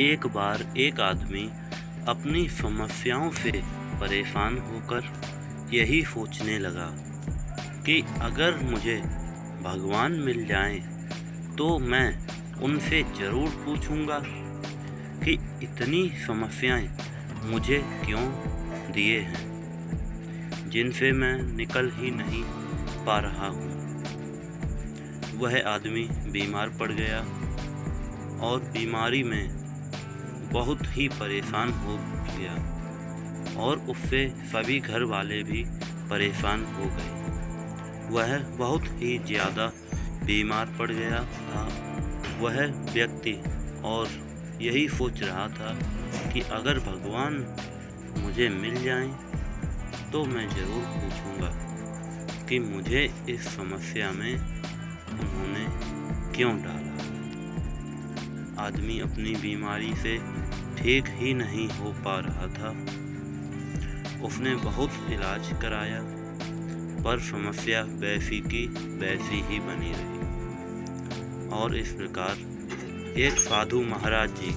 एक बार एक आदमी अपनी समस्याओं से परेशान होकर यही सोचने लगा कि अगर मुझे भगवान मिल जाएं तो मैं उनसे ज़रूर पूछूंगा कि इतनी समस्याएं मुझे क्यों दिए हैं जिनसे मैं निकल ही नहीं पा रहा हूँ। वह आदमी बीमार पड़ गया और बीमारी में बहुत ही परेशान हो गया और उससे सभी घर वाले भी परेशान हो गए। वह बहुत ही ज़्यादा बीमार पड़ गया था वह व्यक्ति और यही सोच रहा था कि अगर भगवान मुझे मिल जाएं तो मैं ज़रूर पूछूंगा कि मुझे इस समस्या में उन्होंने क्यों डाला। आदमी अपनी बीमारी से ठीक ही नहीं हो पा रहा था। उसने बहुत इलाज कराया पर समस्या वैसी की वैसी ही बनी रही। और इस प्रकार एक साधु महाराज जी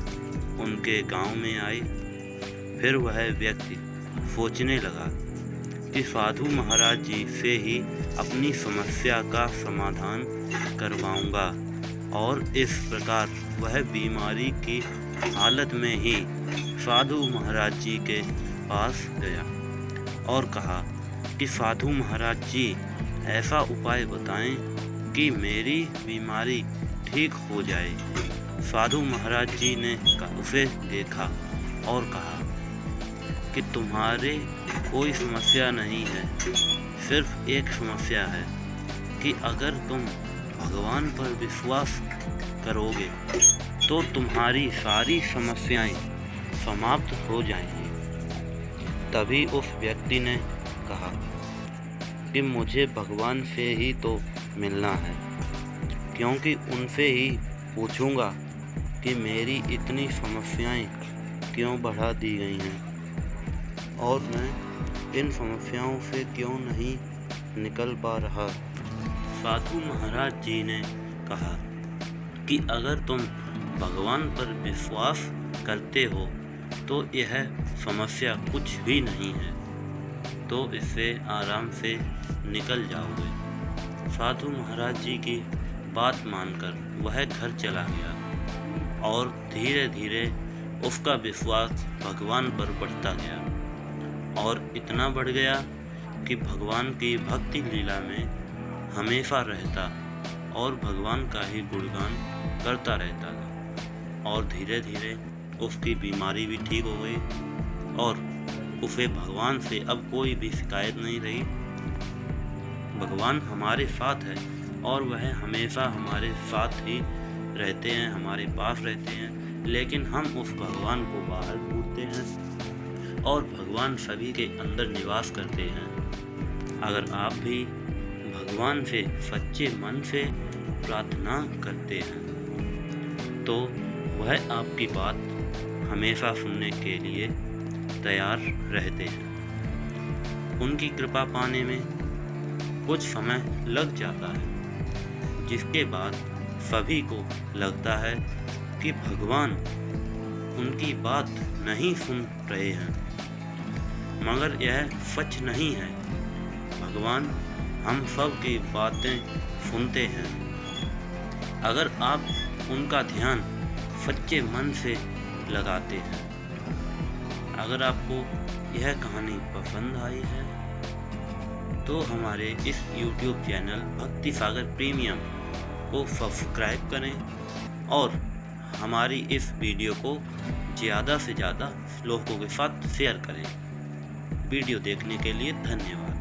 उनके गांव में आए। फिर वह व्यक्ति सोचने लगा कि साधु महाराज जी से ही अपनी समस्या का समाधान करवाऊंगा और इस प्रकार वह बीमारी की हालत में ही साधु महाराज जी के पास गया और कहा कि साधु महाराज जी ऐसा उपाय बताएं कि मेरी बीमारी ठीक हो जाए। साधु महाराज जी ने उसे देखा और कहा कि तुम्हारे कोई समस्या नहीं है, सिर्फ एक समस्या है कि अगर तुम भगवान पर विश्वास करोगे तो तुम्हारी सारी समस्याएं समाप्त हो जाएंगी। तभी उस व्यक्ति ने कहा कि मुझे भगवान से ही तो मिलना है, क्योंकि उनसे ही पूछूंगा कि मेरी इतनी समस्याएं क्यों बढ़ा दी गई हैं और मैं इन समस्याओं से क्यों नहीं निकल पा रहा। साधु महाराज जी ने कहा कि अगर तुम भगवान पर विश्वास करते हो तो यह समस्या कुछ भी नहीं है, तो इससे आराम से निकल जाओगे। साधु महाराज जी की बात मानकर वह घर चला गया और धीरे धीरे उसका विश्वास भगवान पर बढ़ता गया और इतना बढ़ गया कि भगवान की भक्ति लीला में हमेशा रहता और भगवान का ही गुणगान करता रहता था। और धीरे धीरे उसकी बीमारी भी ठीक हो गई और उसे भगवान से अब कोई भी शिकायत नहीं रही। भगवान हमारे साथ है और वह हमेशा हमारे साथ ही रहते हैं, हमारे पास रहते हैं, लेकिन हम उस भगवान को बाहर ढूंढते हैं और भगवान सभी के अंदर निवास करते हैं। अगर आप भी भगवान से सच्चे मन से प्रार्थना करते हैं तो वह आपकी बात हमेशा सुनने के लिए तैयार रहते हैं। उनकी कृपा पाने में कुछ समय लग जाता है, जिसके बाद सभी को लगता है कि भगवान उनकी बात नहीं सुन रहे हैं, मगर यह सच नहीं है। भगवान हम सब की बातें सुनते हैं अगर आप उनका ध्यान सच्चे मन से लगाते हैं। अगर आपको यह कहानी पसंद आई है तो हमारे इस YouTube चैनल भक्ति सागर प्रीमियम को सब्सक्राइब करें और हमारी इस वीडियो को ज़्यादा से ज़्यादा लोगों के साथ शेयर करें। वीडियो देखने के लिए धन्यवाद।